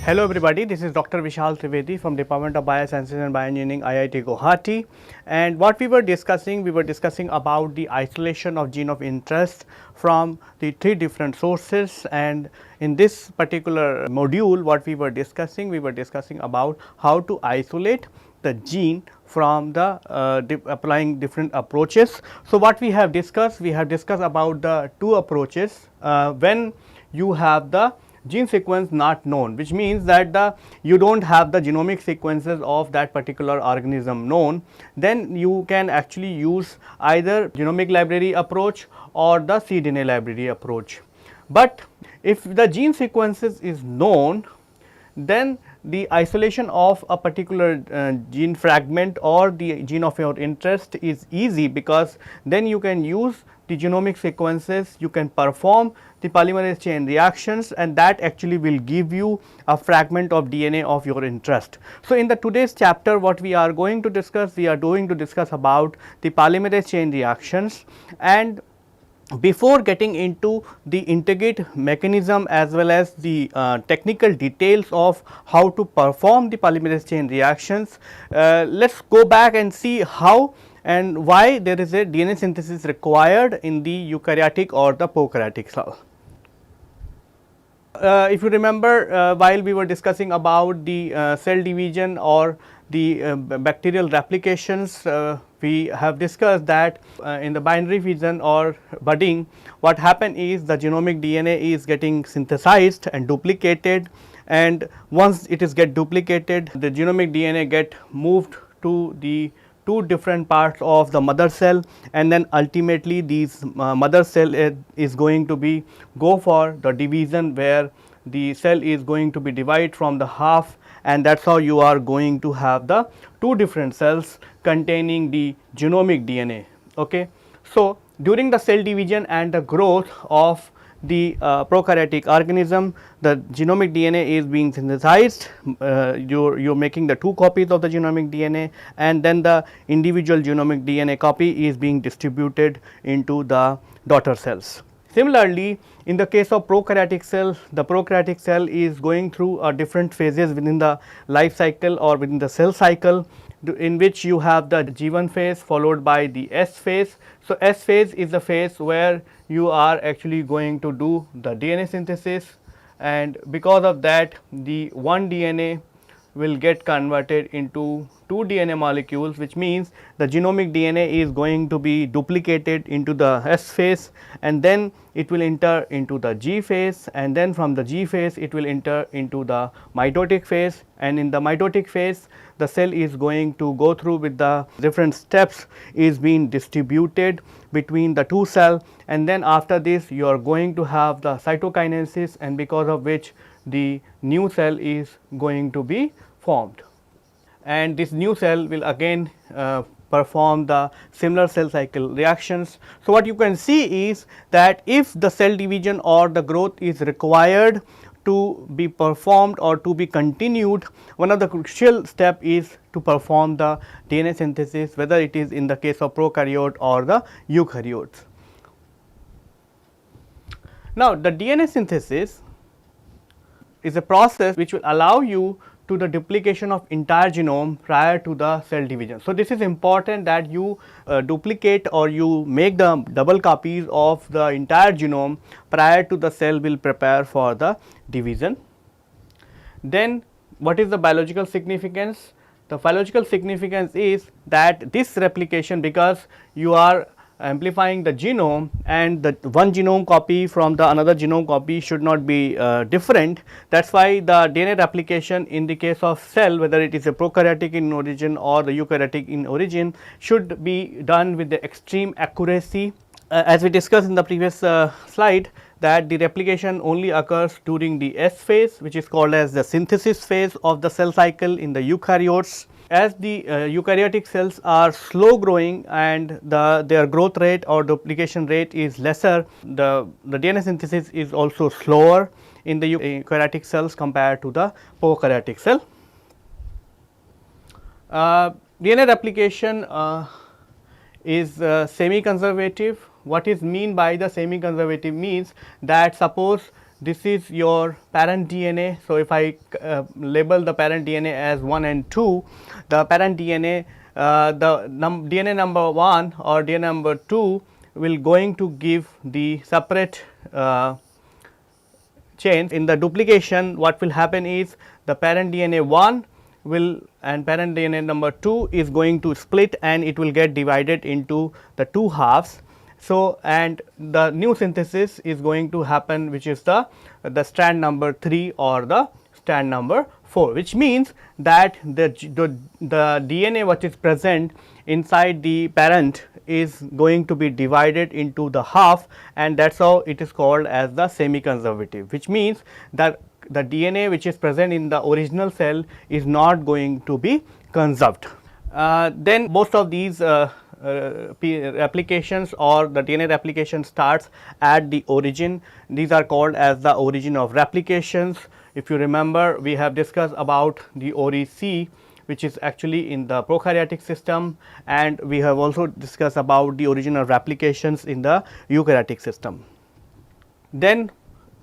Hello everybody, this is Dr. Vishal Trivedi from Department of Biosciences and Bioengineering, IIT Guwahati. And what we were discussing about the isolation of gene of interest from the three different sources. And in this particular module, what we were discussing about how to isolate the gene from the applying different approaches. So, what we have discussed about the two approaches when you have the gene sequence not known, which means that you do not have the genomic sequences of that particular organism known, then you can actually use either genomic library approach or the cDNA library approach. But if the gene sequences is known, then the isolation of a particular gene fragment or the gene of your interest is easy, because then you can use the genomic sequences, you can perform the polymerase chain reactions, and that actually will give you a fragment of DNA of your interest. So, in the today's chapter what we are going to discuss, about the polymerase chain reactions. And before getting into the integrate mechanism as well as the technical details of how to perform the polymerase chain reactions, let us go back and see how and why there is a DNA synthesis required in the eukaryotic or the prokaryotic cell. If you remember, while we were discussing about the cell division or the bacterial replications, we have discussed that in the binary fission or budding, what happen is the genomic DNA is getting synthesized and duplicated, and once it is get duplicated, the genomic DNA get moved to the two different parts of the mother cell, and then ultimately these mother cell is going to be go for the division, where the cell is going to be divided from the half, and that is how you are going to have the two different cells containing the genomic DNA. Okay. So, during the cell division and the growth of the prokaryotic organism, the genomic DNA is being synthesized, you are making the two copies of the genomic DNA, and then the individual genomic DNA copy is being distributed into the daughter cells. Similarly, in the case of prokaryotic cell, the prokaryotic cell is going through different phases within the life cycle or within the cell cycle, in which you have the G1 phase followed by the S phase. So, S phase is the phase where you are actually going to do the DNA synthesis, and because of that the one DNA will get converted into two DNA molecules, which means the genomic DNA is going to be duplicated into the S phase, and then it will enter into the G phase, and then from the G phase it will enter into the mitotic phase, and in the mitotic phase the cell is going to go through with the different steps is being distributed between the two cells, and then after this you are going to have the cytokinesis, and because of which the new cell is going to be formed, and this new cell will again perform the similar cell cycle reactions. So, what you can see is that if the cell division or the growth is required to be performed or to be continued, one of the crucial step is to perform the DNA synthesis, whether it is in the case of prokaryote or the eukaryotes. Now, the DNA synthesis is a process which will allow you to the duplication of entire genome prior to the cell division. So, this is important that you duplicate or you make the double copies of the entire genome prior to the cell will prepare for the division. Then what is the biological significance? The biological significance is that this replication, because you are amplifying the genome, and the one genome copy from the another genome copy should not be different. That is why the DNA replication in the case of cell, whether it is a prokaryotic in origin or the eukaryotic in origin, should be done with the extreme accuracy. As we discussed in the previous slide, that the replication only occurs during the S phase, which is called as the synthesis phase of the cell cycle in the eukaryotes. As the eukaryotic cells are slow growing and their growth rate or duplication rate is lesser, the DNA synthesis is also slower in the eukaryotic cells compared to the prokaryotic cell. DNA replication is semi conservative. What is mean by the semi conservative means that suppose this is your parent DNA. So, if I label the parent DNA as 1 and 2, the parent DNA, the DNA number 1 or DNA number 2 will going to give the separate chains. In the duplication, what will happen is the parent DNA 1 will and parent DNA number 2 is going to split, and it will get divided into the two halves. So, and the new synthesis is going to happen, which is the strand number 3 or the strand number 4, which means that the DNA which is present inside the parent is going to be divided into the half, and that is how it is called as the semi conservative, which means that the DNA which is present in the original cell is not going to be conserved. Then most of these replications or the DNA replication starts at the origin. These are called as the origin of replications. If you remember, we have discussed about the ORI-C, which is actually in the prokaryotic system, and we have also discussed about the origin of replications in the eukaryotic system. Then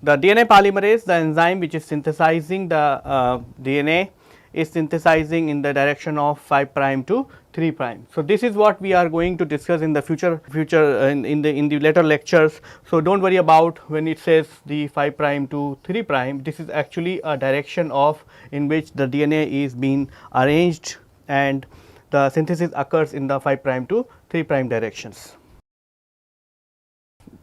the DNA polymerase, the enzyme which is synthesizing the DNA, is synthesizing in the direction of 5 prime to 3 prime. So, this is what we are going to discuss in the future in the later lectures. So, do not worry about when it says the 5 prime to 3 prime, this is actually a direction of in which the DNA is being arranged, and the synthesis occurs in the 5 prime to 3 prime directions.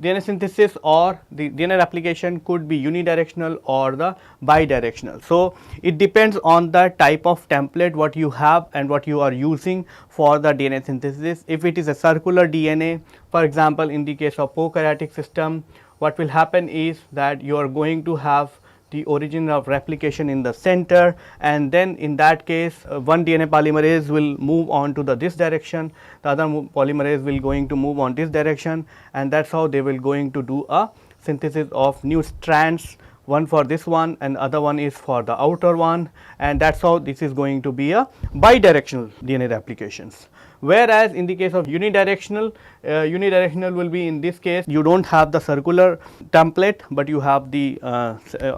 DNA synthesis or the DNA replication could be unidirectional or the bidirectional. So, it depends on the type of template what you have and what you are using for the DNA synthesis. If it is a circular DNA, for example, in the case of prokaryotic system, what will happen is that you are going to have the origin of replication in the center, and then in that case one DNA polymerase will move on to this direction, the other polymerase will going to move on this direction, and that is how they will going to do a synthesis of new strands, one for this one and other one is for the outer one, and that is how this is going to be a bidirectional DNA replications. Whereas, in the case of unidirectional, unidirectional will be in this case you do not have the circular template, but you have the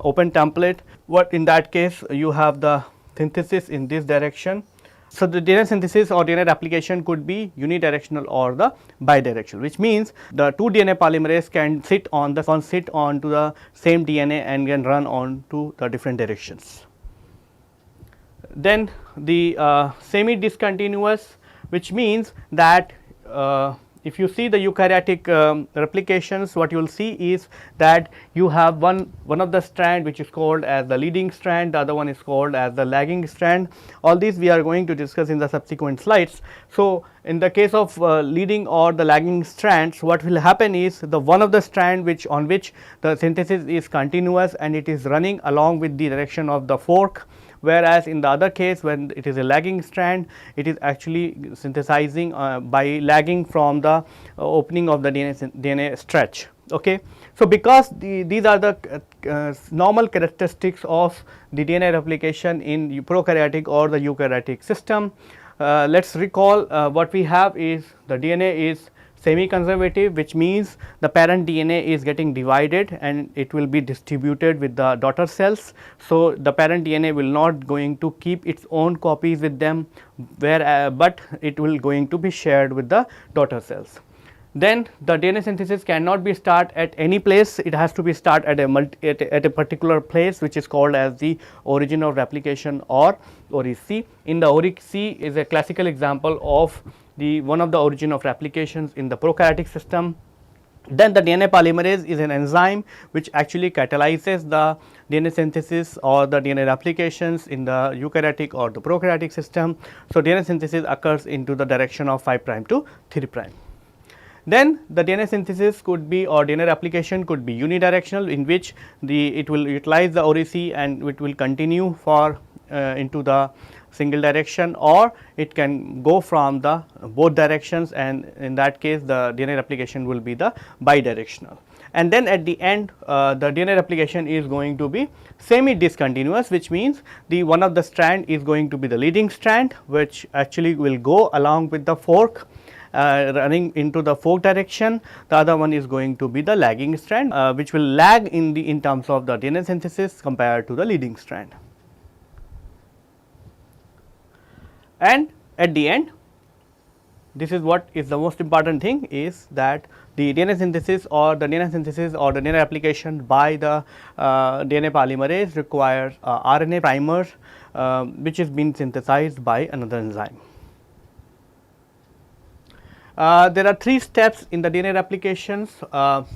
open template. What in that case you have the synthesis in this direction. So, the DNA synthesis or DNA replication could be unidirectional or the bidirectional, which means the two DNA polymerase can sit on to the same DNA and can run on to the different directions. Then the semi discontinuous, which means that if you see the eukaryotic replications, what you will see is that you have one of the strand which is called as the leading strand, the other one is called as the lagging strand. All these we are going to discuss in the subsequent slides. So, in the case of leading or the lagging strands, what will happen is the one of the strand on which the synthesis is continuous and it is running along with the direction of the fork, whereas in the other case when it is a lagging strand, it is actually synthesizing by lagging from the opening of the DNA stretch. Okay. So, because these are the normal characteristics of the DNA replication in prokaryotic or the eukaryotic system, let us recall what we have is the DNA is semi conservative, which means the parent DNA is getting divided and it will be distributed with the daughter cells. So, the parent DNA will not going to keep its own copies with them, but it will going to be shared with the daughter cells. Then the DNA synthesis cannot be start at any place, it has to be start at a particular place, which is called as the origin of replication or ORI-C. In the ORI-C is a classical example of one of the origin of replications in the prokaryotic system. Then the DNA polymerase is an enzyme which actually catalyzes the DNA synthesis or the DNA replications in the eukaryotic or the prokaryotic system. So, DNA synthesis occurs into the direction of 5 prime to 3 prime. Then the DNA synthesis could be or DNA replication could be unidirectional, in which it will utilize the ORI-C and it will continue for into the single direction, or it can go from the both directions, and in that case the DNA replication will be the bidirectional. And then at the end the DNA replication is going to be semi discontinuous, which means the one of the strand is going to be the leading strand, which actually will go along with the fork, running into the fork direction, the other one is going to be the lagging strand, which will lag in terms of the DNA synthesis compared to the leading strand. And at the end, this is what is the most important thing, is that the DNA synthesis or the DNA application by the DNA polymerase requires RNA primer, which is being synthesized by another enzyme. There are 3 steps in the DNA replications.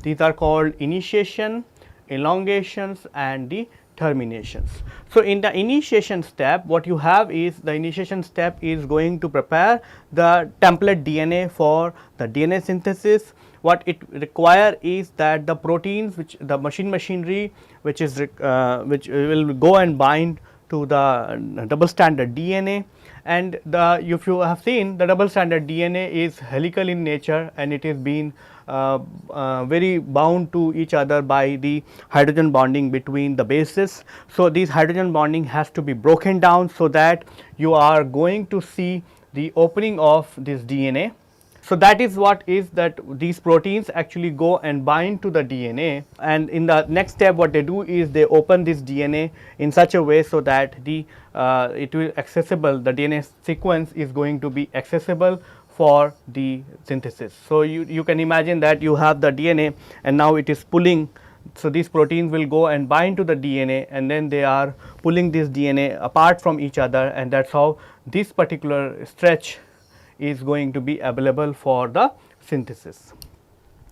These are called initiation, elongations and the terminations. So, in the initiation step, what you have is, the initiation step is going to prepare the template DNA for the DNA synthesis. What it require is that the proteins, which the machinery which is which will go and bind to the double stranded DNA, and if you have seen, the double stranded DNA is helical in nature, and it is being very bound to each other by the hydrogen bonding between the bases. So, this hydrogen bonding has to be broken down, so that you are going to see the opening of this DNA. So, that is what is that these proteins actually go and bind to the DNA, and in the next step what they do is they open this DNA in such a way so that it will accessible, the DNA sequence is going to be accessible for the synthesis. So, you can imagine that you have the DNA and now it is pulling. So, these proteins will go and bind to the DNA, and then they are pulling this DNA apart from each other, and that is how this particular stretch is going to be available for the synthesis.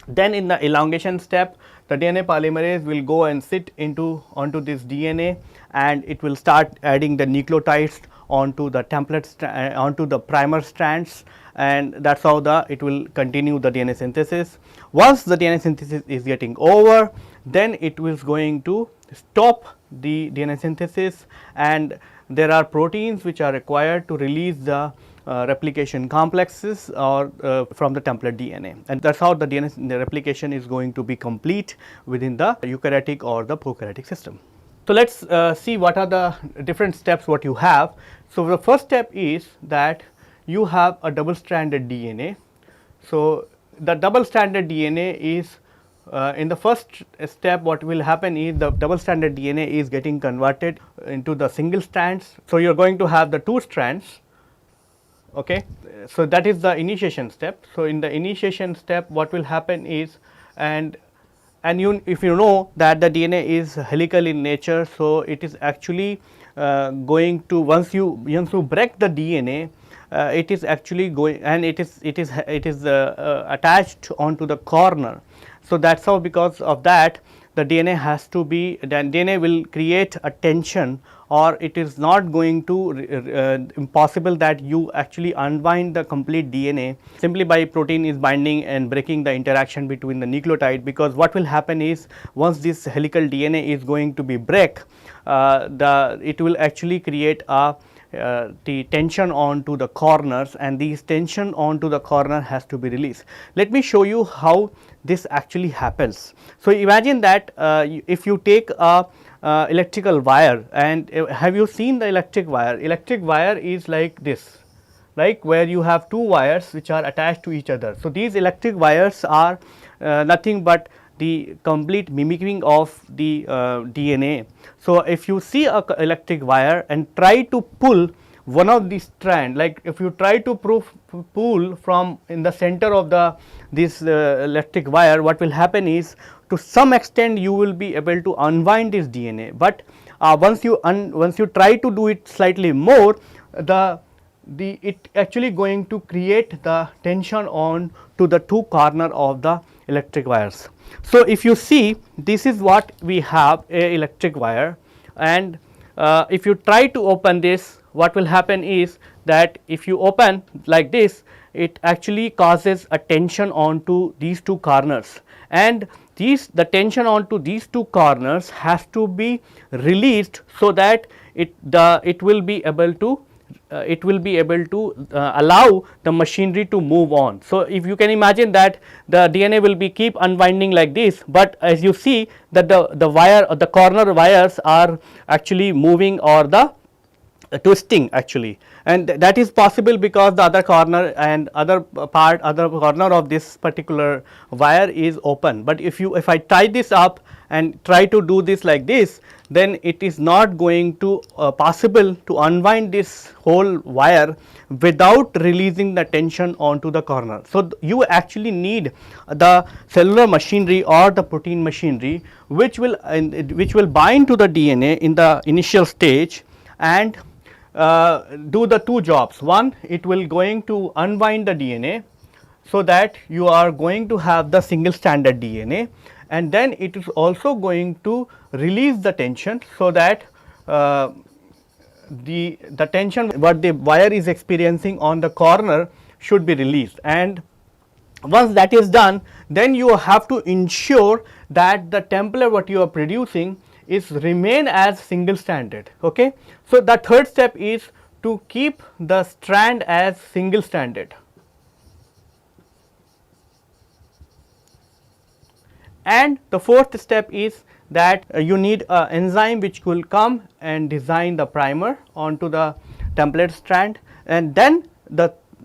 Then in the elongation step, the DNA polymerase will go and sit onto this DNA, and it will start adding the nucleotides onto the template onto the primer strands, and that is how it will continue the DNA synthesis. Once the DNA synthesis is getting over, then it is going to stop the DNA synthesis, and there are proteins which are required to release the replication complexes or from the template DNA, and that is how the DNA replication is going to be complete within the eukaryotic or the prokaryotic system. So, let us see what are the different steps what you have. So, the first step is that you have a double stranded DNA. So, the double stranded DNA is in the first step, what will happen is the double stranded DNA is getting converted into the single strands. So, you are going to have the 2 strands. Okay. So, that is the initiation step. So, in the initiation step, what will happen is, and if you know that the DNA is helical in nature, so it is actually going to, once you break the DNA, it is actually going, and it is attached onto the corner. So, that is how, because of that, the DNA has to be, then DNA will create a tension, or it is not going to impossible that you actually unbind the complete DNA simply by protein is binding and breaking the interaction between the nucleotide, because what will happen is, once this helical DNA is going to be break, it will actually create the tension onto the corners, and these tension onto the corner has to be released. Let me show you how this actually happens. So, imagine that if you take a electrical wire, and have you seen the electric wire? Electric wire is like this, like where you have 2 wires which are attached to each other. So, these electric wires are nothing but the complete mimicking of the DNA. So, if you see a electric wire and try to pull one of these strand, like if you try to pull from in the center of this electric wire, what will happen is, to some extent you will be able to unwind this DNA, but once you try to do it slightly more, it actually going to create the tension on to the 2 corner of the electric wires. So, if you see, this is what we have, a electric wire, and if you try to open this, what will happen is that if you open like this, it actually causes a tension onto these 2 corners, and the tension onto these 2 corners has to be released, so that it will be able to allow the machinery to move on. So, if you can imagine that the DNA will be keep unwinding like this, but as you see that the wire or the corner wires are actually moving, or twisting actually, and that is possible because the other corner and other corner of this particular wire is open. But if I tie this up and try to do this like this, then it is not going to possible to unwind this whole wire without releasing the tension onto the corner. So, you actually need the cellular machinery or the protein machinery which will bind to the DNA in the initial stage and do the two jobs. One, it will going to unwind the DNA, so that you are going to have the single stranded DNA, and then it is also going to release the tension, so that the tension what the wire is experiencing on the corner should be released. And once that is done, then you have to ensure that the template what you are producing is remain as single stranded. Okay. So, the third step is to keep the strand as single stranded, and the fourth step is that you need an enzyme which will come and design the primer onto the template strand, and then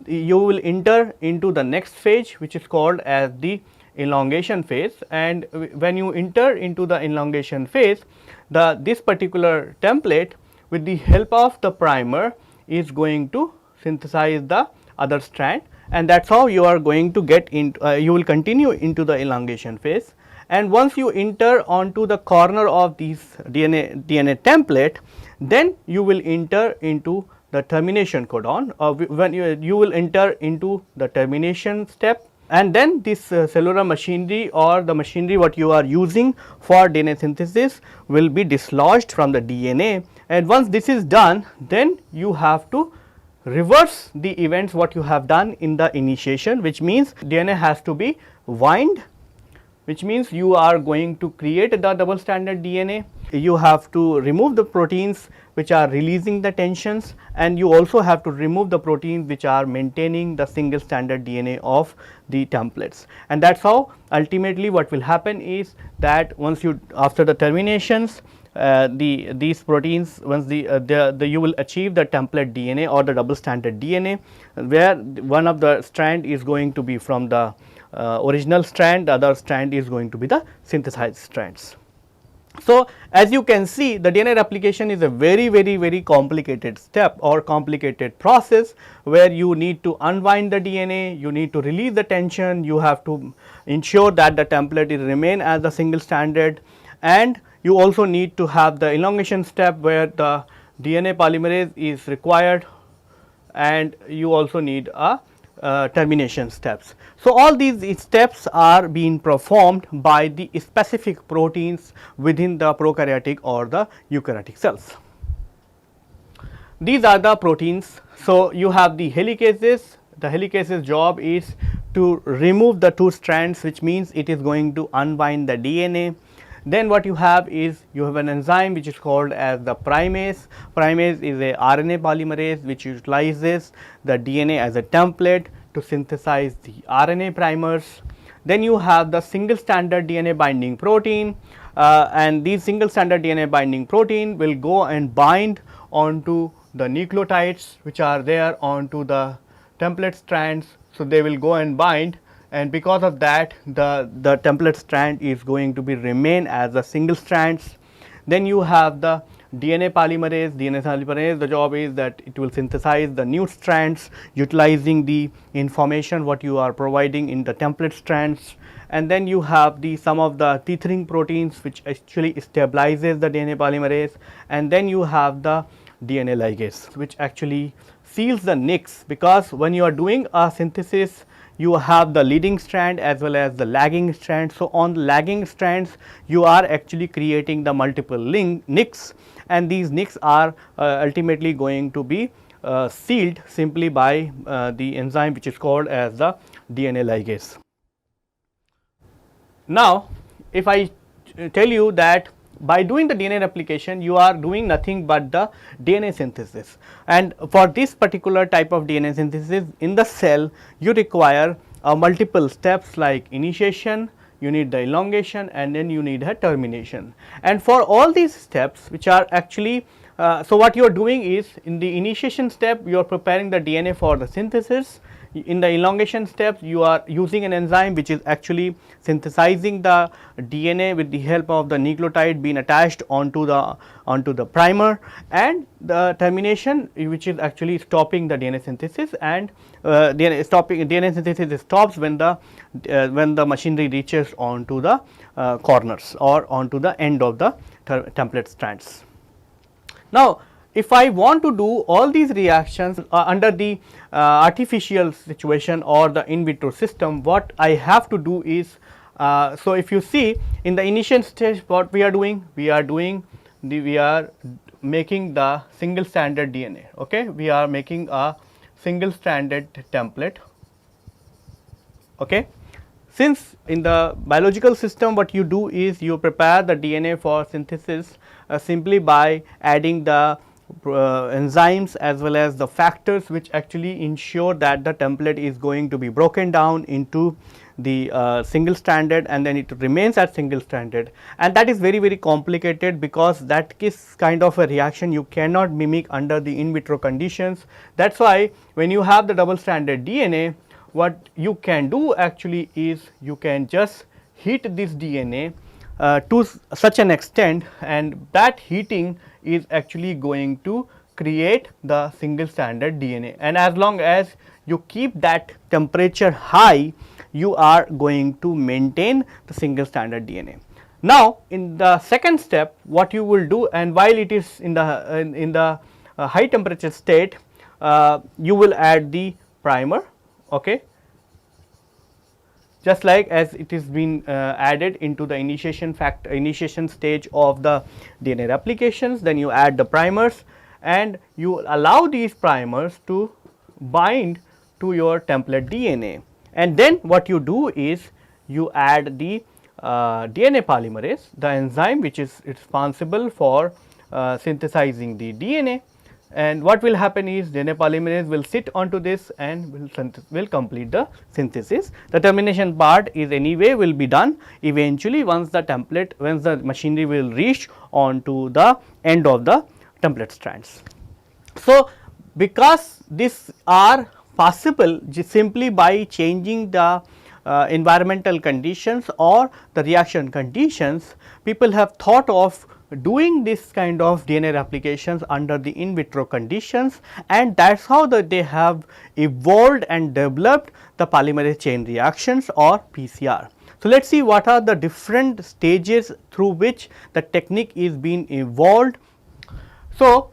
you will enter into the next phase which is called as the elongation phase. And when you enter into the elongation phase, this particular template with the help of the primer is going to synthesize the other strand, and that is how you are going to get into you will continue into the elongation phase. And once you enter onto the corner of this DNA template, then you will enter into the termination codon, when you will enter into the termination step, and then this cellular machinery or the machinery what you are using for DNA synthesis will be dislodged from the DNA. And once this is done, then you have to reverse the events what you have done in the initiation, which means DNA has to be wind, which means you are going to create the double stranded DNA. You have to remove the proteins which are releasing the tensions, and you also have to remove the proteins which are maintaining the single stranded DNA of the templates. And that is how ultimately what will happen is that once you after the terminations, these proteins once you will achieve the template DNA or the double stranded DNA, where one of the strand is going to be from the original strand, the other strand is going to be the synthesized strands. So, as you can see, the DNA replication is a very complicated step or complicated process, where you need to unwind the DNA, you need to release the tension, you have to ensure that the template is remain as a single stranded, and you also need to have the elongation step where the DNA polymerase is required, and you also need a termination steps. So, all these steps are being performed by the specific proteins within the prokaryotic or the eukaryotic cells. These are the proteins. So, you have the helicases. The helicases job is to remove the two strands, which means it is going to unwind the DNA. Then what you have is you have an enzyme which is called as the primase. Primase is a RNA polymerase which utilizes the DNA as a template to synthesize the RNA primers. Then you have the single stranded DNA binding protein, and these single stranded DNA binding protein will go and bind onto the nucleotides which are there onto the template strands. So, they will go and bind, and because of that the template strand is going to be remain as a single strands. Then you have the DNA polymerase, the job is that it will synthesize the new strands utilizing the information what you are providing in the template strands. And then you have some of the tethering proteins which actually stabilizes the DNA polymerase, and then you have the DNA ligase which actually seals the nicks, because when you are doing a synthesis you have the leading strand as well as the lagging strand. So, on the lagging strands you are actually creating the multiple nicks, and these nicks are ultimately going to be sealed simply by the enzyme which is called as the DNA ligase. Now, if I tell you that by doing the DNA replication you are doing nothing but the DNA synthesis, and for this particular type of DNA synthesis in the cell you require multiple steps like initiation, you need the elongation, and then you need a termination. And for all these steps which are actually So what you are doing is, in the initiation step you are preparing the DNA for the synthesis. In the elongation steps you are using an enzyme which is actually synthesizing the DNA with the help of the nucleotide being attached onto the primer, and the termination which is actually stopping the DNA synthesis, and DNA synthesis stops when the machinery reaches onto the corners or onto the end of the template strands. Now, if I want to do all these reactions under the artificial situation or the in vitro system, what I have to do is, so if you see in the initial stage what we are doing, we are making the single stranded DNA, okay. We are making a single stranded template, okay. Since in the biological system what you do is you prepare the DNA for synthesis simply by adding the enzymes as well as the factors which actually ensure that the template is going to be broken down into the single stranded, and then it remains as single stranded, and that is very complicated because that is kind of a reaction you cannot mimic under the in vitro conditions. That is why when you have the double stranded DNA, what you can do actually is you can just heat this DNA to such an extent, and that heating is actually going to create the single stranded DNA, and as long as you keep that temperature high, you are going to maintain the single stranded DNA. Now, in the second step what you will do, and while it is in the high temperature state, you will add the primer, okay, just like as it is been added into the initiation stage of the DNA replications. Then you add the primers and you allow these primers to bind to your template DNA, and then what you do is you add the DNA polymerase, the enzyme which is responsible for synthesizing the DNA, and what will happen is DNA polymerase will sit onto this and will complete the synthesis. The termination part is anyway will be done eventually once the machinery will reach onto the end of the template strands. So, because these are possible simply by changing the environmental conditions or the reaction conditions, people have thought of doing this kind of DNA replications under the in vitro conditions, and that is how they have evolved and developed the polymerase chain reactions or PCR. So, let us see what are the different stages through which the technique is being evolved. So,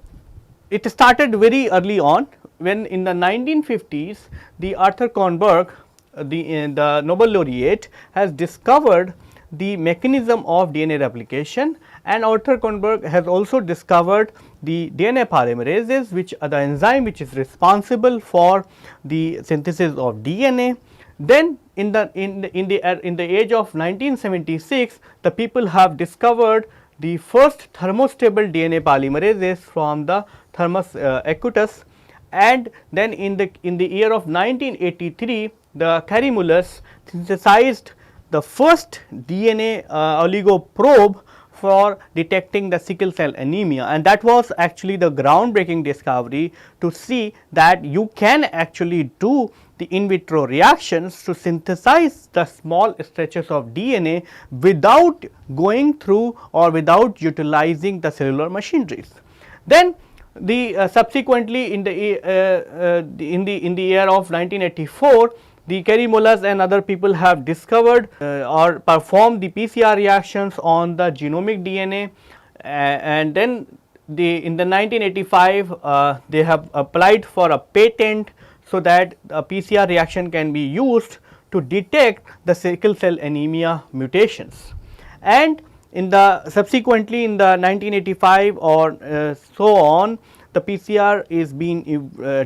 it started very early on when in the 1950s the Arthur Kornberg, the Nobel laureate, has discovered the mechanism of DNA replication, and Arthur Kornberg has also discovered the DNA polymerases, which are the enzyme which is responsible for the synthesis of DNA. Then in the age of 1976, the people have discovered the first thermostable DNA polymerases from the Thermus acutus, and then in the year of 1983 the Kary-Mullis synthesized the first DNA oligo probe for detecting the sickle cell anemia, and that was actually the groundbreaking discovery to see that you can actually do the in vitro reactions to synthesize the small stretches of DNA without going through or without utilizing the cellular machineries. Then the subsequently in the year of 1984, the Kary-Mullis and other people have discovered or performed the PCR reactions on the genomic DNA, and then in the 1985 they have applied for a patent so that a PCR reaction can be used to detect the sickle cell anemia mutations. And in the subsequently in the 1985 or so on, the PCR is being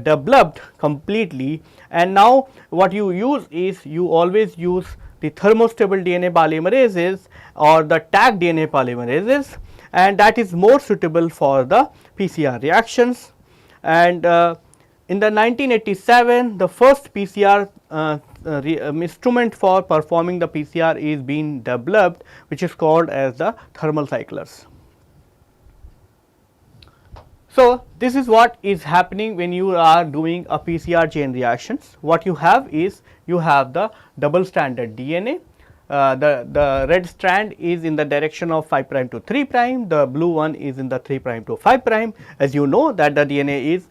developed completely, and now what you use is you always use the thermostable DNA polymerases or the tag DNA polymerases, and that is more suitable for the PCR reactions. And in the 1987, the first PCR instrument for performing the PCR is being developed, which is called as the thermal cyclers. So, this is what is happening when you are doing a PCR chain reactions. What you have is, you have the double stranded DNA. The red strand is in the direction of 5 prime to 3 prime, the blue one is in the 3 prime to 5 prime, as you know that the DNA is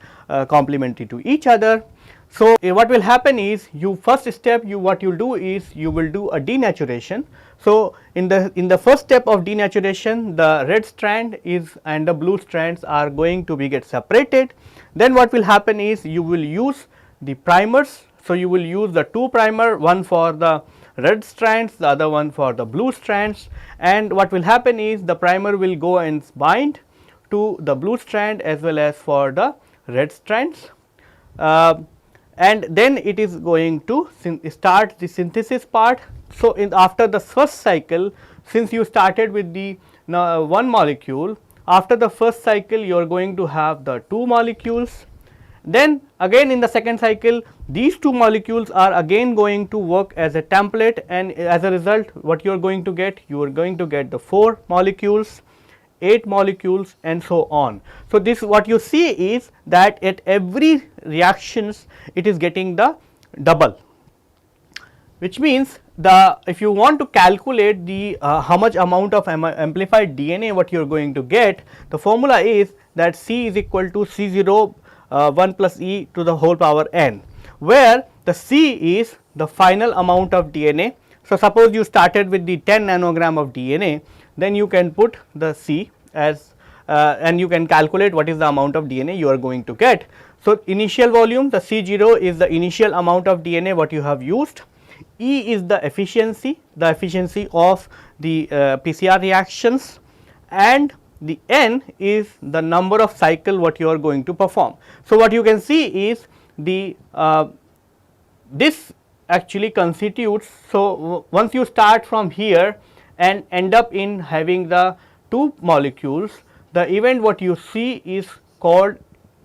complementary to each other. So, what will happen is, you first step, what you will do is, you will do a denaturation. So, in the first step of denaturation, the red strand is and the blue strands are going to be get separated. Then what will happen is, you will use the primers. So, you will use the two primer, one for the red strands, the other one for the blue strands, and what will happen is, the primer will go and bind to the blue strand as well as for the red strands. And then it is going to start the synthesis part. So, after the first cycle, since you started with the one molecule, after the first cycle you are going to have the two molecules. Then again in the second cycle, these two molecules are again going to work as a template, and as a result what you are going to get, you are going to get the 4 molecules, 8 molecules and so on. So, this what you see is that at every reactions it is getting the double, which means if you want to calculate the how much amount of amplified DNA what you are going to get, the formula is that C is equal to C0 1 plus E to the whole power n, where the C is the final amount of DNA. So, suppose you started with the 10 nanogram of DNA, then you can put the C as and you can calculate what is the amount of DNA you are going to get. So, initial volume, the C0 is the initial amount of DNA what you have used, E is the efficiency of the PCR reactions, and the N is the number of cycle what you are going to perform. So, what you can see is the this actually constitutes. So, once you start from here and end up in having the 2 molecules, the event what you see is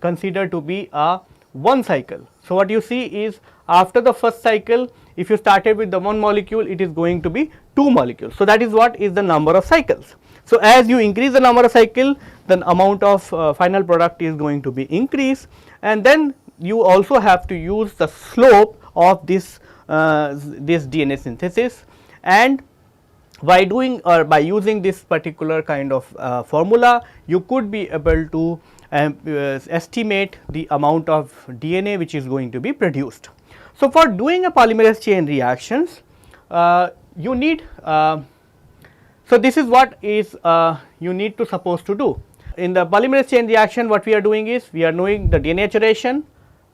considered to be a 1 cycle. So, what you see is, after the first cycle, if you started with the 1 molecule, it is going to be 2 molecules. So, that is what is the number of cycles. So, as you increase the number of cycle, the amount of final product is going to be increased, and then you also have to use the slope of this DNA synthesis, and by doing or by using this particular kind of formula, you could be able to estimate the amount of DNA which is going to be produced. So, for doing a polymerase chain reactions, you need so this is what is you need to supposed to do. In the polymerase chain reaction, what we are doing is, we are doing the denaturation,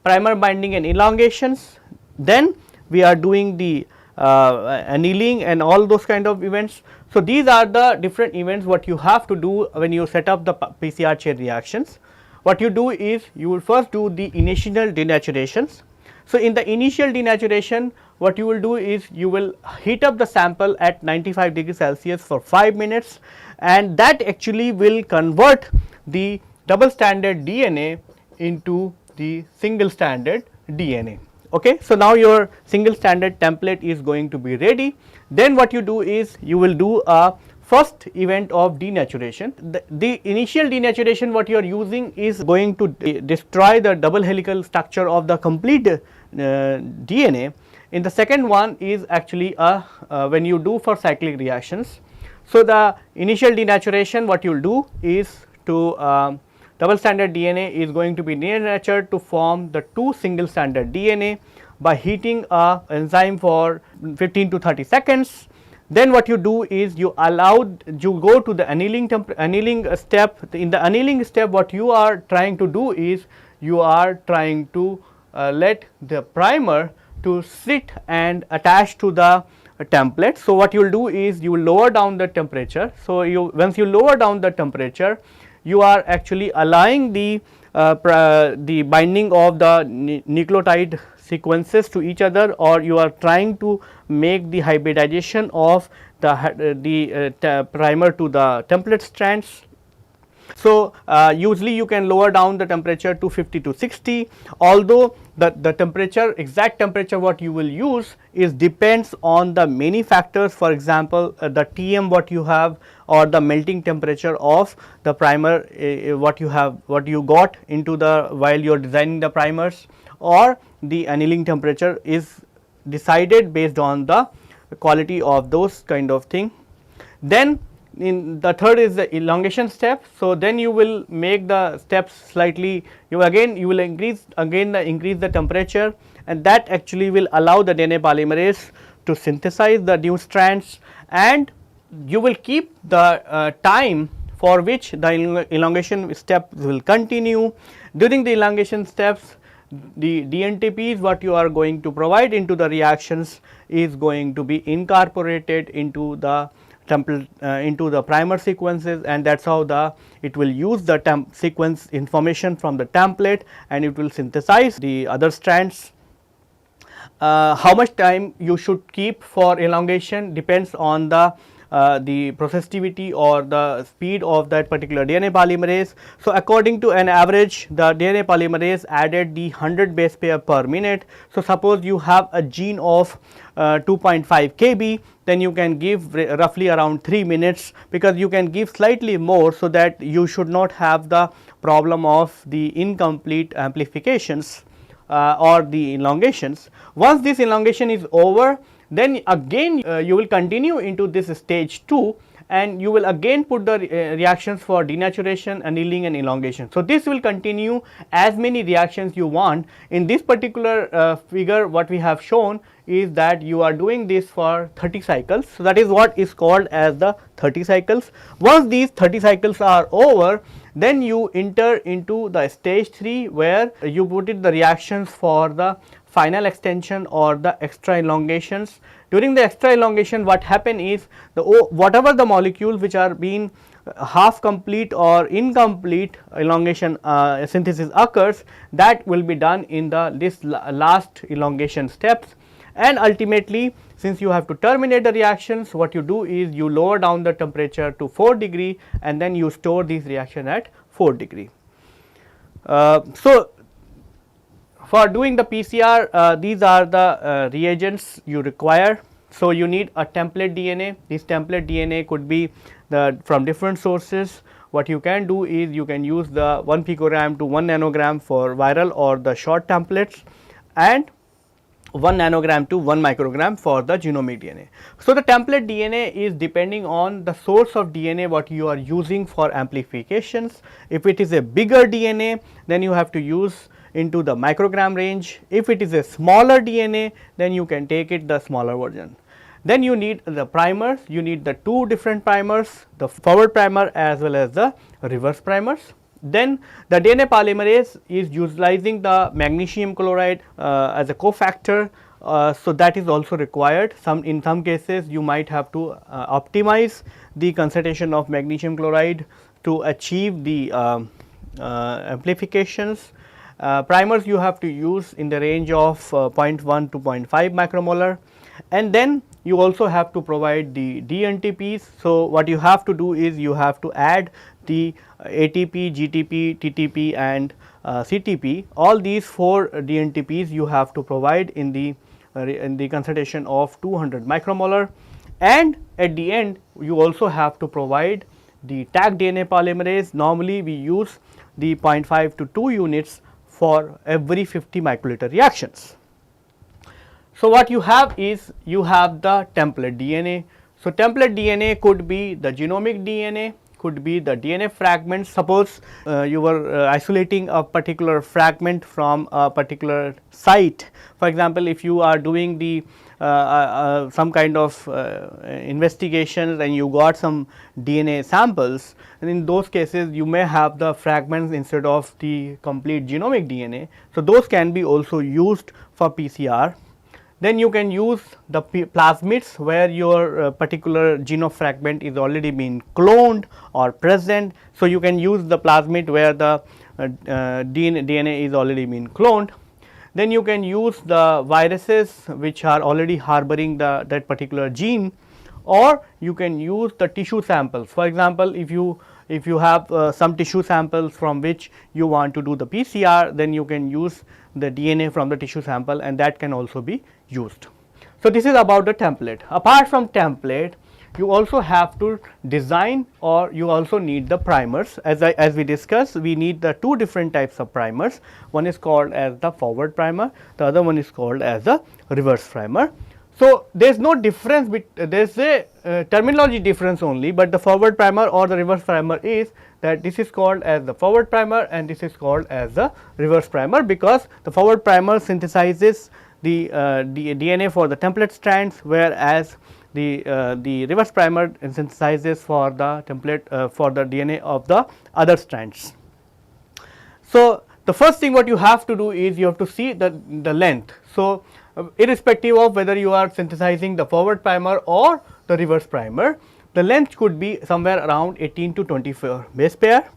primer binding and elongations, then we are doing the annealing and all those kind of events. So, these are the different events what you have to do when you set up the PCR chain reactions. What you do is, you will first do the initial denaturations. So, in the initial denaturation, what you will do is, you will heat up the sample at 95 degrees Celsius for 5 minutes, and that actually will convert the double stranded DNA into the single stranded DNA. Okay. So, now your single stranded template is going to be ready. Then what you do is, you will do a first event of denaturation. The initial denaturation what you are using is going to destroy the double helical structure of the complete DNA. In the second one is actually when you do for cyclic reactions. So, the initial denaturation what you will do is to double stranded DNA is going to be denatured to form the 2 single stranded DNA by heating a enzyme for 15 to 30 seconds. Then what you do is, you go to the annealing step. In the annealing step, what you are trying to do is, you are trying to let the primer to sit and attach to the template. So, what you will do is, you will lower down the temperature. So, once you lower down the temperature, you are actually allowing the binding of the nucleotide sequences to each other, or you are trying to make the hybridization of the primer to the template strands. So, usually you can lower down the temperature to 50 to 60, although the temperature, exact temperature what you will use is depends on the many factors. For example, the Tm what you have, or the melting temperature of the primer what you got into the while you are designing the primers, or the annealing temperature is decided based on the quality of those kind of thing. Then in the third is the elongation step. So, then you will make the steps slightly, you will increase the temperature, and that actually will allow the DNA polymerase to synthesize the new strands, and you will keep the time for which the elongation step will continue. During the elongation steps, the DNTPs what you are going to provide into the reactions is going to be incorporated into the into the primer sequences, and that is how it will use the sequence information from the template, and it will synthesize the other strands. How much time you should keep for elongation depends on the processivity or the speed of that particular DNA polymerase. So, according to an average, the DNA polymerase added the 100 base pair per minute. So, suppose you have a gene of 2.5 kb, then you can give roughly around 3 minutes, because you can give slightly more, so that you should not have the problem of the incomplete amplifications or the elongations. Once this elongation is over, then again you will continue into this stage 2, and you will again put the reactions for denaturation, annealing and elongation. So, this will continue as many reactions you want. In this particular figure what we have shown is that you are doing this for 30 cycles. So, that is what is called as the 30 cycles. Once these 30 cycles are over, then you enter into the stage 3, where you put in the reactions for the final extension or the extra elongations. During the extra elongation, what happen is whatever the molecules which are being half complete or incomplete elongation synthesis occurs, that will be done in this last elongation steps. And ultimately, since you have to terminate the reactions, what you do is you lower down the temperature to 4 degree, and then you store these reaction at 4 degree. So, for doing the PCR, these are the reagents you require. So, you need a template DNA. This template DNA could be from different sources. What you can do is you can use the 1 picogram to 1 nanogram for viral or the short templates, and 1 nanogram to 1 microgram for the genomic DNA. So, the template DNA is depending on the source of DNA what you are using for amplifications. If it is a bigger DNA, then you have to use into the microgram range. If it is a smaller DNA, then you can take it the smaller version. Then you need the primers, you need the 2 different primers, the forward primer as well as the reverse primers. Then the DNA polymerase is utilizing the magnesium chloride as a cofactor, so that is also required. In some cases you might have to optimize the concentration of magnesium chloride to achieve the amplifications. Primers you have to use in the range of 0.1 to 0.5 micromolar, and then you also have to provide the DNTPs. So, what you have to do is you have to add the ATP, GTP, TTP and CTP. All these 4 DNTPs you have to provide in the concentration of 200 micromolar, and at the end you also have to provide the tag DNA polymerase. Normally we use the 0.5 to 2 units for every 50 microliter reactions. So, what you have is you have the template DNA. So, template DNA could be the genomic DNA, could be the DNA fragments. Suppose you were isolating a particular fragment from a particular site. For example, if you are doing the some kind of investigations and you got some DNA samples, and in those cases you may have the fragments instead of the complete genomic DNA. So, those can be also used for PCR. Then you can use the plasmids where your particular genome fragment is already been cloned or present. So, you can use the plasmid where the DNA is already been cloned. Then you can use the viruses which are already harboring that particular gene, or you can use the tissue samples. For example, if you if you have some tissue samples from which you want to do the PCR, then you can use the DNA from the tissue sample, and that can also be used. So, this is about the template. Apart from template, you also have to design, or you also need the primers. As we discussed, we need the two different types of primers. One is called as the forward primer, the other one is called as the reverse primer. So, there is no difference, there is a terminology difference only, but the forward primer or the reverse primer is that this is called as the forward primer and this is called as the reverse primer, because the forward primer synthesizes the DNA for the template strands, whereas the reverse primer synthesizes for the template for the DNA of the other strands. So, the first thing what you have to do is you have to see the length. So, irrespective of whether you are synthesizing the forward primer or the reverse primer, the length could be somewhere around 18 to 24 base pair,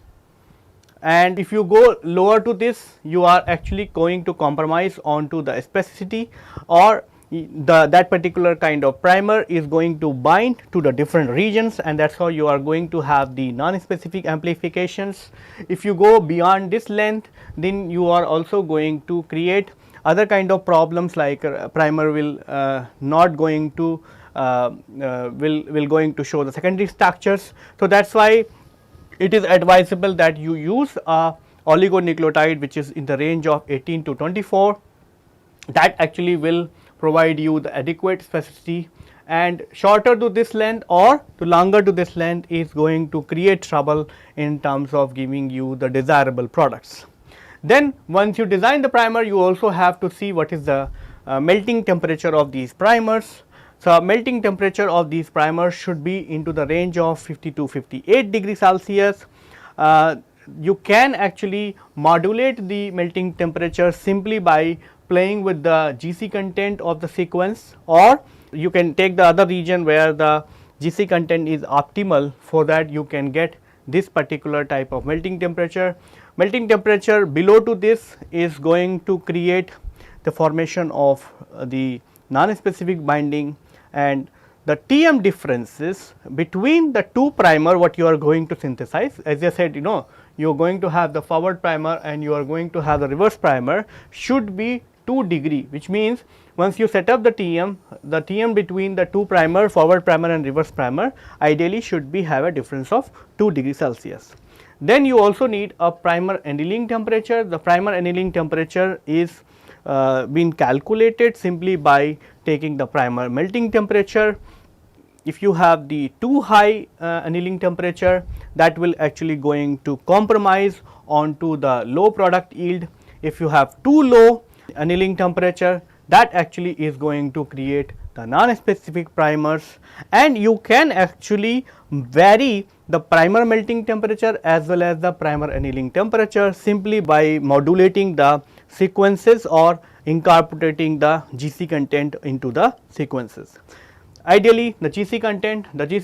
and if you go lower to this, you are actually going to compromise onto the specificity, or that particular kind of primer is going to bind to the different regions, and that is how you are going to have the non-specific amplifications. If you go beyond this length, then you are also going to create other kind of problems, like primer will not going to will going to show the secondary structures. So, that is why it is advisable that you use a oligonucleotide which is in the range of 18 to 24, that actually will provide you the adequate specificity, and shorter to this length or to longer to this length is going to create trouble in terms of giving you the desirable products. Then once you design the primer, you also have to see what is the melting temperature of these primers. So, melting temperature of these primers should be into the range of 50 to 58 degrees Celsius. You can actually modulate the melting temperature simply by playing with the GC content of the sequence, or you can take the other region where the GC content is optimal. For that you can get this particular type of melting temperature. Melting temperature below to this is going to create the formation of the non-specific binding, and the TM differences between the two primer what you are going to synthesize. As I said, you are going to have the forward primer and you are going to have the reverse primer should be 2 degree, which means once you set up the TM between the two primer, forward primer and reverse primer, ideally should be have a difference of 2 degrees Celsius. Then you also need a primer annealing temperature. The primer annealing temperature is been calculated simply by taking the primer melting temperature. If you have the too high annealing temperature, that will actually going to compromise onto the low product yield. If you have too low annealing temperature, that actually is going to create the non-specific primers, and you can actually vary the primer melting temperature as well as the primer annealing temperature simply by modulating the sequences or incorporating the GC content into the sequences. Ideally, the GC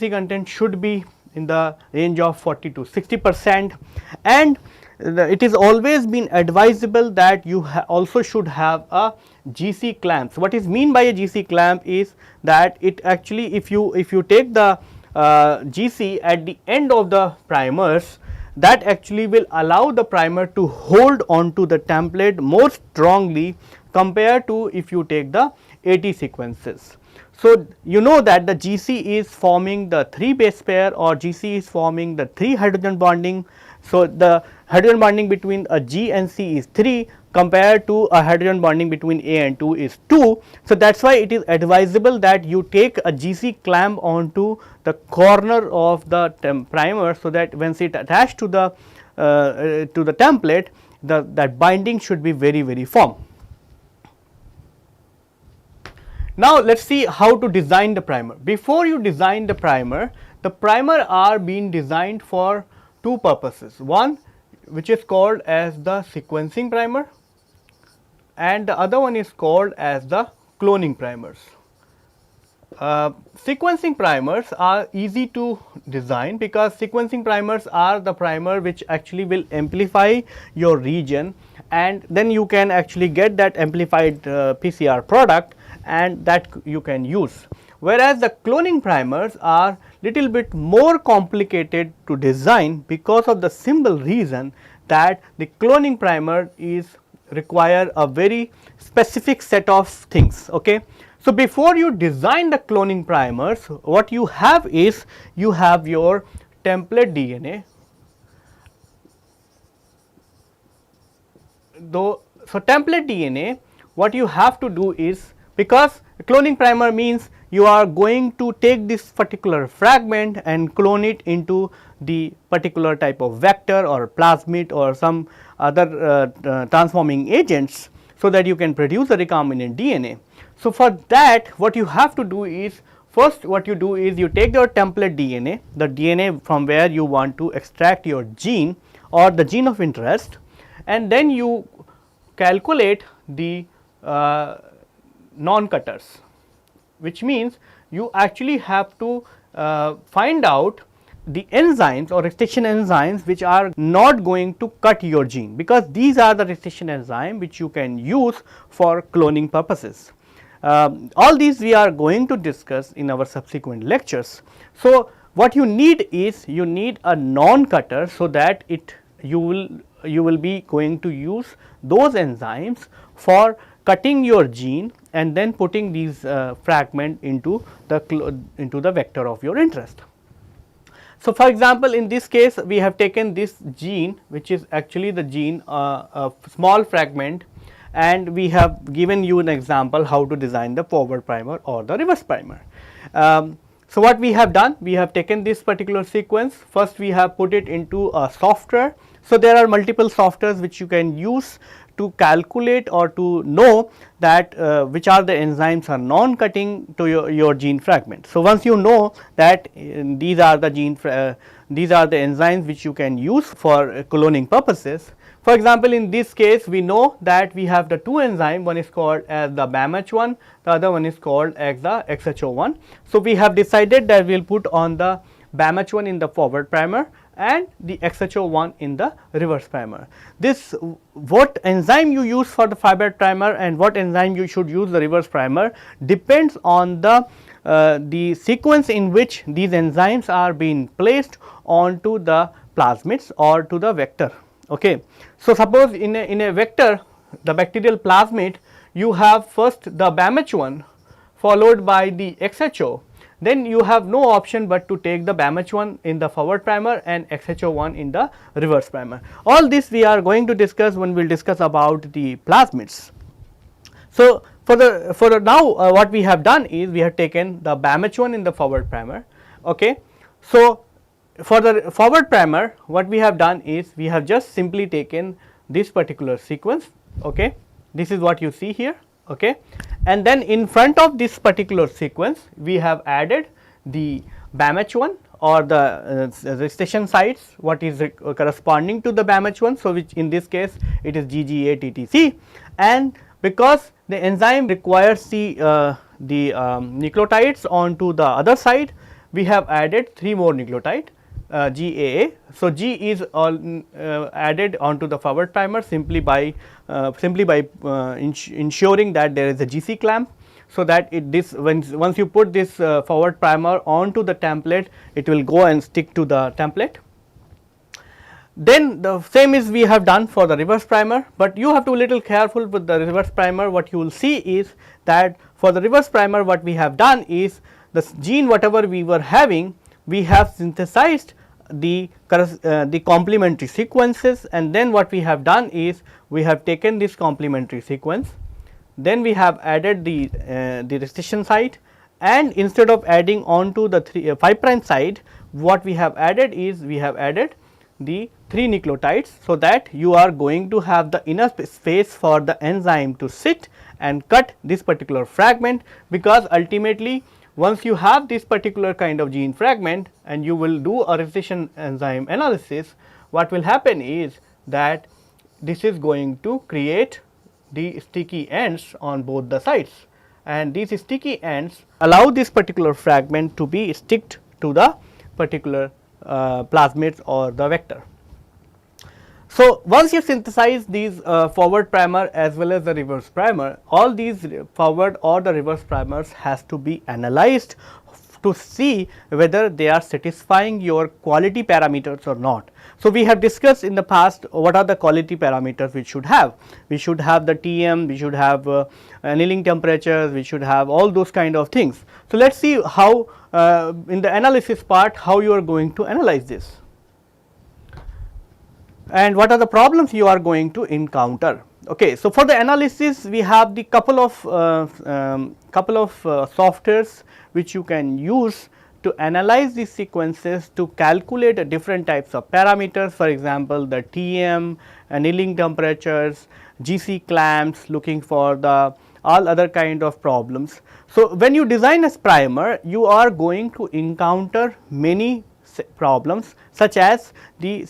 content should be in the range of 40 to 60%, and it is always been advisable that you also should have a GC clamp. So, what is mean by a GC clamp is that it actually, if you take the GC at the end of the primers, that actually will allow the primer to hold on to the template more strongly compared to if you take the AT sequences. So, you know that the GC is forming the 3 base pair, or GC is forming the 3 hydrogen bonding. So, the hydrogen bonding between a G and C is 3 compared to a hydrogen bonding between A and 2 is 2. So, that is why it is advisable that you take a GC clamp onto the corner of the primer, so that when it attached to the template, that binding should be very firm. Now, let us see how to design the primer. Before you design the primer are being designed for two purposes. One, which is called as the sequencing primer, and the other one is called as the cloning primers. Sequencing primers are easy to design because sequencing primers are the primer which actually will amplify your region, and then you can actually get that amplified PCR product, and that you can use. whereas the cloning primers are little bit more complicated to design because of the simple reason that the cloning primer is require a very specific set of things. Okay. So, before you design the cloning primers, what you have is you have your template DNA. So, template DNA, what you have to do is, because cloning primer means you are going to take this particular fragment and clone it into the particular type of vector or plasmid or some other transforming agents, so that you can produce the recombinant DNA. So, for that what you have to do is, first what you do is you take your template DNA, the DNA from where you want to extract your gene or the gene of interest, and then you calculate the non-cutters, which means you actually have to find out the enzymes or restriction enzymes which are not going to cut your gene, because these are the restriction enzymes which you can use for cloning purposes. All these we are going to discuss in our subsequent lectures. So, what you need is you need a non-cutter, so that you will be going to use those enzymes for cutting your gene and then putting these fragment into the vector of your interest. So, for example, in this case we have taken this gene, which is actually the gene a small fragment, and we have given you an example how to design the forward primer or the reverse primer. So, what we have done, we have taken this particular sequence, first we have put it into a software. So, there are multiple softwares which you can use to calculate or to know that which are the enzymes are non-cutting to your gene fragment. So, once you know that these are the enzymes which you can use for cloning purposes. For example, in this case we know that we have the two enzymes, one is called as the BAMH1, the other one is called as the XHO1. So, we have decided that we will put on the BAMH1 in the forward primer and the XHO1 in the reverse primer. This, what enzyme you use for the forward primer and what enzyme you should use the reverse primer depends on the sequence in which these enzymes are being placed onto the plasmids or to the vector. Okay. So, suppose in a vector, the bacterial plasmid, you have first the BAMH1 followed by the XHO, then you have no option but to take the BAMH1 in the forward primer and XHO1 in the reverse primer. All this we are going to discuss when we will discuss about the plasmids. So, for the now what we have done is we have taken the BAMH1 in the forward primer. Okay. So, for the forward primer what we have done is we have just simply taken this particular sequence. Okay. This is what you see here. Okay. And then in front of this particular sequence we have added the BAMH1 or the station sites what is corresponding to the BAMH1. So, which in this case it is GGA-TTC, and because the enzyme requires the nucleotides onto the other side, we have added 3 more nucleotide GAA. So, G is added onto the forward primer simply by ensuring that there is a GC clamp, so that once you put this forward primer onto the template, it will go and stick to the template. Then the same is we have done for the reverse primer, but you have to be little careful with the reverse primer. What you will see is that for the reverse primer what we have done is the gene whatever we were having, we have synthesized the complementary sequences, and then what we have done is we have taken this complementary sequence, then we have added the restriction site, and instead of adding onto the 5 prime side, what we have added is we have added the 3 nucleotides, so that you are going to have the enough space for the enzyme to sit and cut this particular fragment, because ultimately once you have this particular kind of gene fragment and you will do a restriction enzyme analysis, what will happen is that this is going to create the sticky ends on both the sides, and these sticky ends allow this particular fragment to be sticked to the particular plasmids or the vector. So, once you synthesize these forward primer as well as the reverse primer, all these forward or the reverse primers has to be analyzed to see whether they are satisfying your quality parameters or not. So, we have discussed in the past what are the quality parameters we should have. We should have the TM, we should have annealing temperatures, we should have all those kind of things. So, let us see how in the analysis part how you are going to analyze this and what are the problems you are going to encounter. Okay, so, for the analysis we have the couple of softwares which you can use to analyze these sequences to calculate different types of parameters, for example, the TM, annealing temperatures, GC clamps, looking for the all other kind of problems. So, when you design a primer, you are going to encounter many problems such as the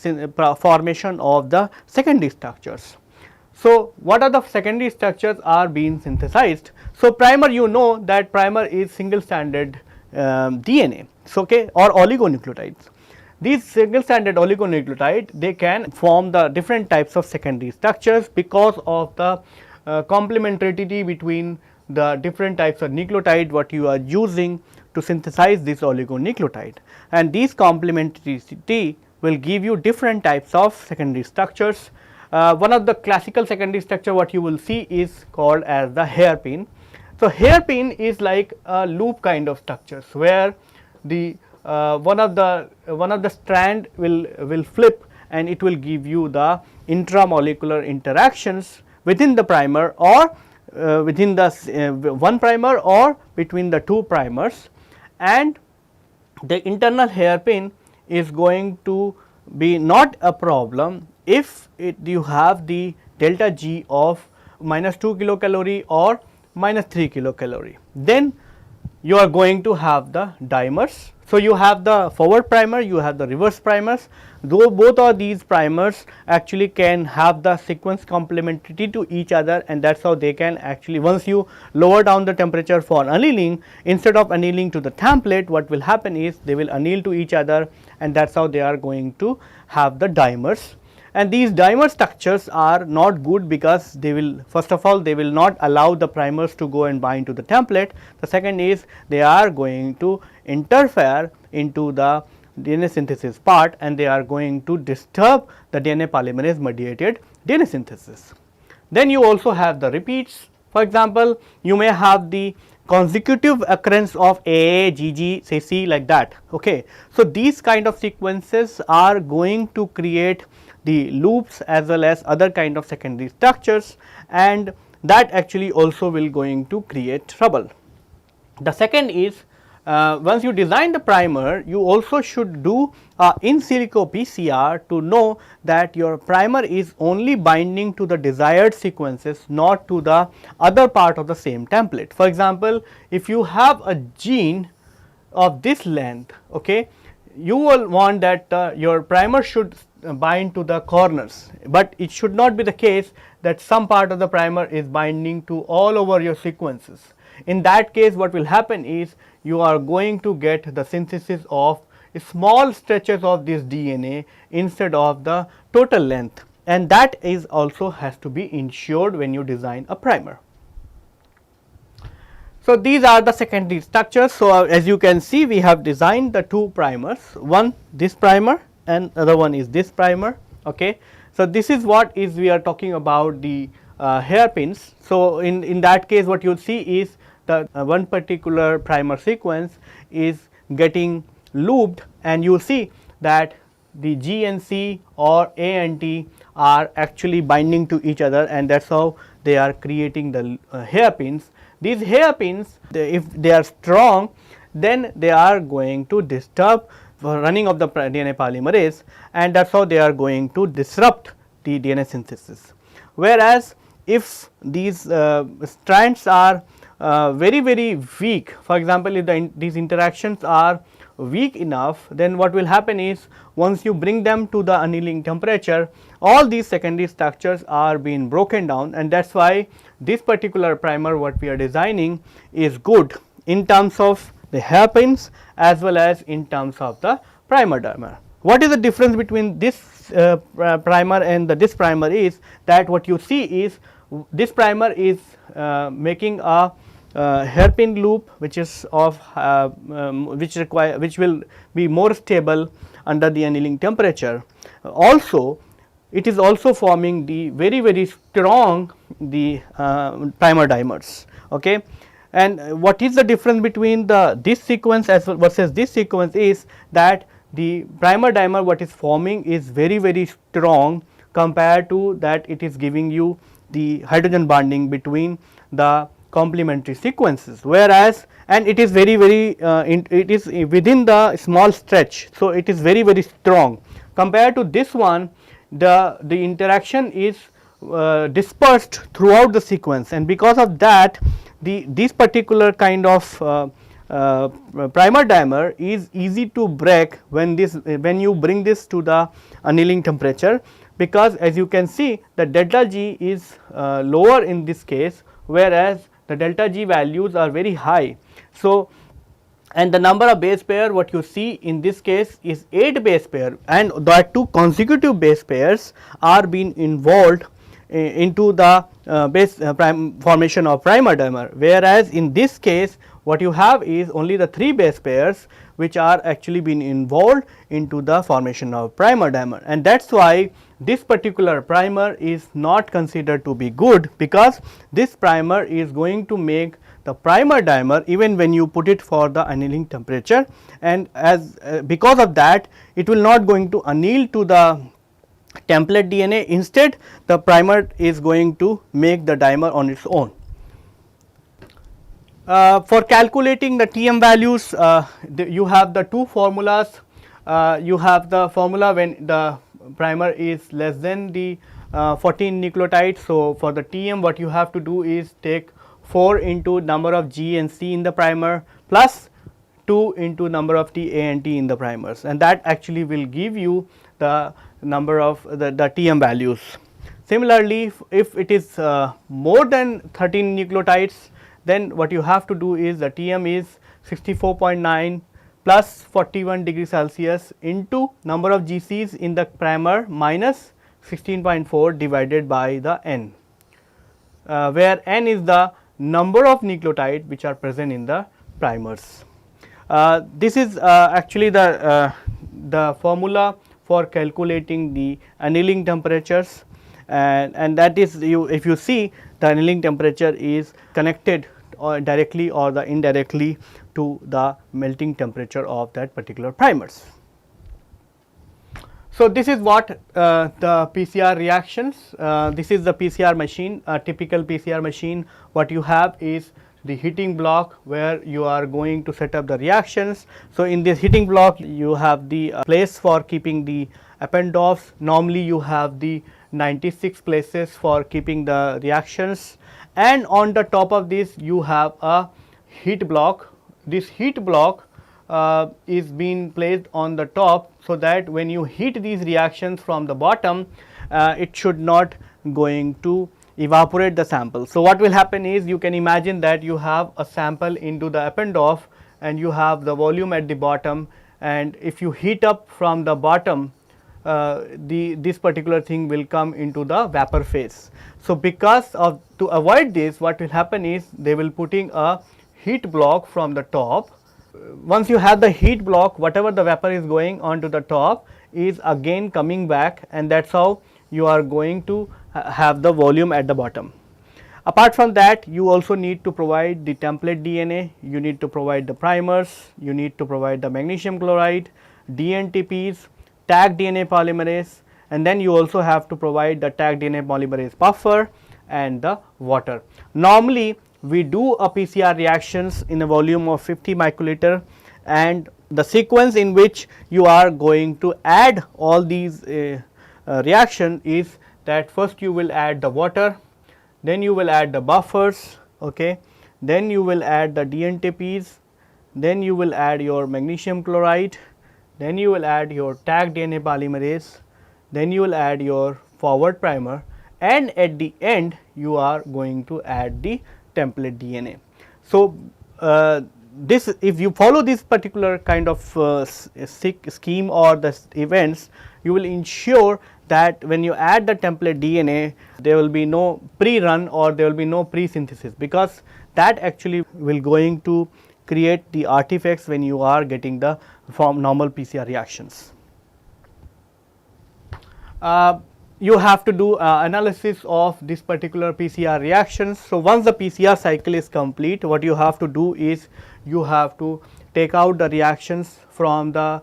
formation of the secondary structures. So, what are the secondary structures are being synthesized? So, primer, you know that primer is single stranded DNA, so, okay, or oligonucleotides. These single stranded oligonucleotide, they can form the different types of secondary structures because of the complementarity between the different types of nucleotide what you are using to synthesize this oligonucleotide, and these complementarity will give you different types of secondary structures. One of the classical secondary structure what you will see is called as the hairpin. So, hairpin is like a loop kind of structures where the one of the strand will flip and it will give you the intramolecular interactions within the primer or within the one primer or between the two primers, and the internal hairpin is going to be not a problem if you have the delta G of -2 kilocalorie or -3 kilocalorie, then you are going to have the dimers. So, you have the forward primer, you have the reverse primers, though both of these primers actually can have the sequence complementarity to each other, and that is how they can actually, once you lower down the temperature for annealing, instead of annealing to the template, what will happen is they will anneal to each other, and that is how they are going to have the dimers. And these dimer structures are not good because they will, first of all, they will not allow the primers to go and bind to the template. The second is they are going to interfere into the DNA synthesis part, and they are going to disturb the DNA polymerase mediated DNA synthesis. Then you also have the repeats. For example, you may have the consecutive occurrence of A, G, G, say C, like that. Okay. So, these kind of sequences are going to create the loops as well as other kind of secondary structures, and that actually also will going to create trouble. The second is once you design the primer, you also should do in silico PCR to know that your primer is only binding to the desired sequences, not to the other part of the same template. For example, if you have a gene of this length, okay, you will want that your primer should bind to the corners, but it should not be the case that some part of the primer is binding to all over your sequences. In that case, what will happen is you are going to get the synthesis of small stretches of this DNA instead of the total length, and that is also has to be ensured when you design a primer. So, these are the secondary structures. So, as you can see, we have designed the two primers, one this primer and other one is this primer. Okay. So, this is what is we are talking about the hairpins. So, in that case what you will see is the one particular primer sequence is getting looped, and you will see that the G and C or A and T are actually binding to each other, and that is how they are creating the hairpins. These hairpins, if they are strong, then they are going to disturb the running of the DNA polymerase, and that is how they are going to disrupt the DNA synthesis. Whereas, if these strands are very weak, for example, if these interactions are weak enough, then what will happen is once you bring them to the annealing temperature, all these secondary structures are being broken down, and that is why this particular primer what we are designing is good in terms of the hairpins as well as in terms of the primer dimer. What is the difference between this primer and this primer is that what you see is this primer is making a hairpin loop which is of which will be more stable under the annealing temperature. Also it is also forming the very strong the primer dimers. Okay. And what is the difference between this sequence as well versus this sequence is that the primer dimer what is forming is very strong compared to that it is giving you the hydrogen bonding between the complementary sequences, whereas and it is very it is within the small stretch. So, it is very strong compared to this one, the interaction is dispersed throughout the sequence, and because of that this particular kind of primer dimer is easy to break when you bring this to the annealing temperature, because as you can see the delta G is lower in this case, whereas the delta G values are very high. So, and the number of base pair what you see in this case is 8 base pair, and that 2 consecutive base pairs are being involved into the formation of primer dimer, whereas in this case what you have is only the 3 base pairs which are actually being involved into the formation of primer dimer, and that is why this particular primer is not considered to be good, because this primer is going to make the primer dimer even when you put it for the annealing temperature, and as because of that it will not going to anneal to the template DNA. Instead the primer is going to make the dimer on its own. For calculating the TM values, you have the 2 formulas. You have the formula when the primer is less than the 14 nucleotides. So, for the TM what you have to do is take 4 into number of G and C in the primer plus 2 into number of T, A and T in the primers, and that actually will give you the number of the TM values. Similarly, if it is more than 13 nucleotides, then what you have to do is the TM is 64.9 plus 41 degrees Celsius into number of GCs in the primer minus 16.4 divided by the N, where N is the number of nucleotide which are present in the primers. This is actually the formula for calculating the annealing temperatures, and that is if you see the annealing temperature is connected or directly or the indirectly to the melting temperature of that particular primers. So, this is what the PCR reactions, this is the PCR machine, a typical PCR machine. What you have is the heating block where you are going to set up the reactions. So, in this heating block you have the place for keeping the Eppendorfs. Normally you have the 96 places for keeping the reactions, and on the top of this you have a heat block. This heat block is being placed on the top, so that when you heat these reactions from the bottom, it should not going to evaporate the sample. So, what will happen is you can imagine that you have a sample into the Eppendorf and you have the volume at the bottom, and if you heat up from the bottom, this particular thing will come into the vapor phase. So, because of to avoid this, what will happen is they will putting a heat block from the top. Once you have the heat block, whatever the vapor is going on to the top is again coming back, and that is how you are going to have the volume at the bottom. Apart from that, you also need to provide the template DNA, you need to provide the primers, you need to provide the magnesium chloride, DNTPs, tagged DNA polymerase, and then you also have to provide the tagged DNA polymerase buffer and the water. Normally we do a PCR reactions in a volume of 50 microliter, and the sequence in which you are going to add all these reaction is that first you will add the water, then you will add the buffers, okay, then you will add the DNTPs, then you will add your magnesium chloride, then you will add your tagged DNA polymerase, then you will add your forward primer, and at the end you are going to add the template DNA. So, this, if you follow this particular kind of scheme or the events, you will ensure that when you add the template DNA, there will be no pre-run or there will be no pre-synthesis, because that actually will going to create the artifacts when you are getting the from normal PCR reactions. You have to do analysis of this particular PCR reactions. So, once the PCR cycle is complete, what you have to do is you have to take out the reactions from the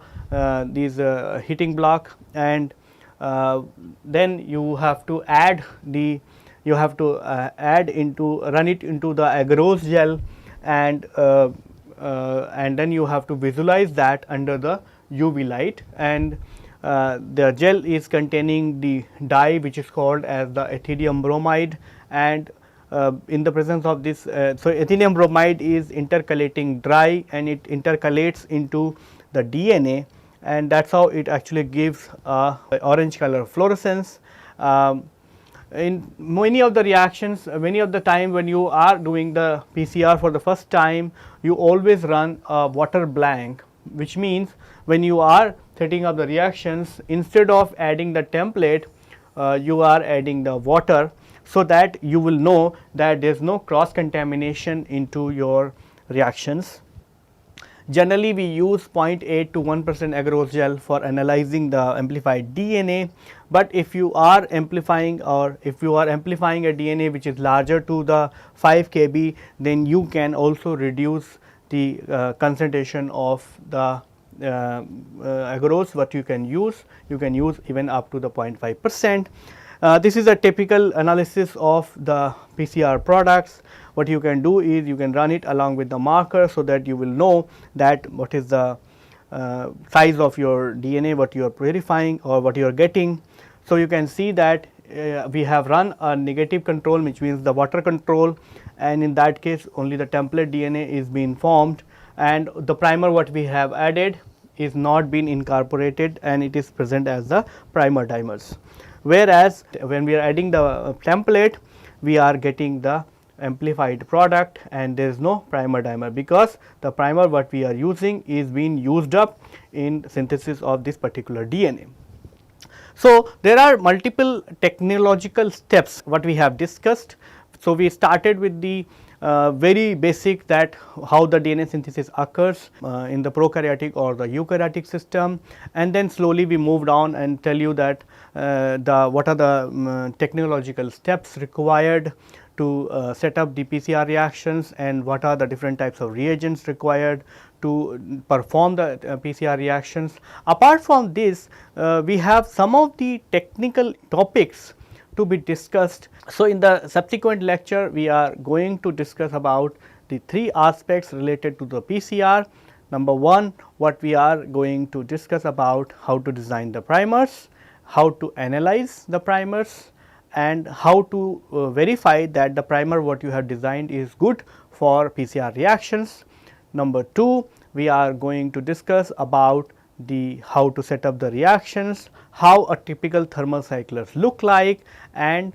these heating block, and then you have to add the add into run it into the agarose gel, and then you have to visualize that under the UV light, and the gel is containing the dye which is called as the ethidium bromide, and in the presence of this, so ethidium bromide is intercalating dry and it intercalates into the DNA, and that is how it actually gives a orange color fluorescence. In many of the reactions, many of the time when you are doing the PCR for the first time, you always run a water blank, which means when you are setting up the reactions, instead of adding the template, you are adding the water, so that you will know that there is no cross contamination into your reactions. Generally, we use 0.8 to 1% agarose gel for analyzing the amplified DNA, but if you are amplifying or if you are amplifying a DNA which is larger to the 5 kb, then you can also reduce the concentration of the agarose what you can use even up to the 0.5%. This is a typical analysis of the PCR products. What you can do is you can run it along with the marker, so that you will know that what is the size of your DNA, what you are purifying or what you are getting. So, you can see that we have run a negative control, which means the water control, and in that case only the template DNA is being formed, and the primer what we have added is not been incorporated and it is present as the primer dimers. Whereas, when we are adding the template, we are getting the amplified product and there is no primer dimer, because the primer what we are using is being used up in synthesis of this particular DNA. So, there are multiple technological steps what we have discussed. So, we started with the very basic, that how the DNA synthesis occurs in the prokaryotic or the eukaryotic system, and then slowly we moved on and tell you that what are the technological steps required to set up the PCR reactions, and what are the different types of reagents required to perform the PCR reactions. Apart from this, we have some of the technical topics to be discussed. So, in the subsequent lecture, we are going to discuss about the 3 aspects related to the PCR. Number 1, what we are going to discuss about how to design the primers, how to analyze the primers, and how to verify that the primer what you have designed is good for PCR reactions. Number 2, we are going to discuss about the how to set up the reactions, how a typical thermal cyclers look like, and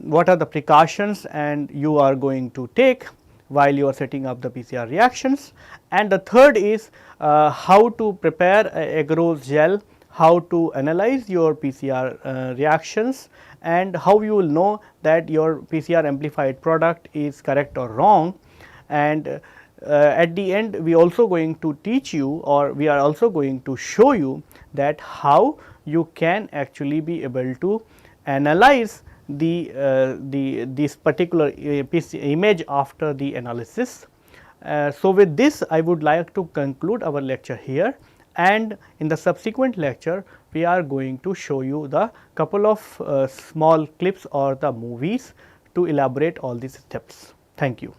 what are the precautions and you are going to take while you are setting up the PCR reactions. And the third is how to prepare a agarose gel, how to analyze your PCR reactions, and how you will know that your PCR amplified product is correct or wrong. And at the end, we also going to teach you, or we are also going to show you that how you can actually be able to analyze this particular image after the analysis. So, with this I would like to conclude our lecture here, and in the subsequent lecture we are going to show you the couple of small clips or the movies to elaborate all these steps. Thank you.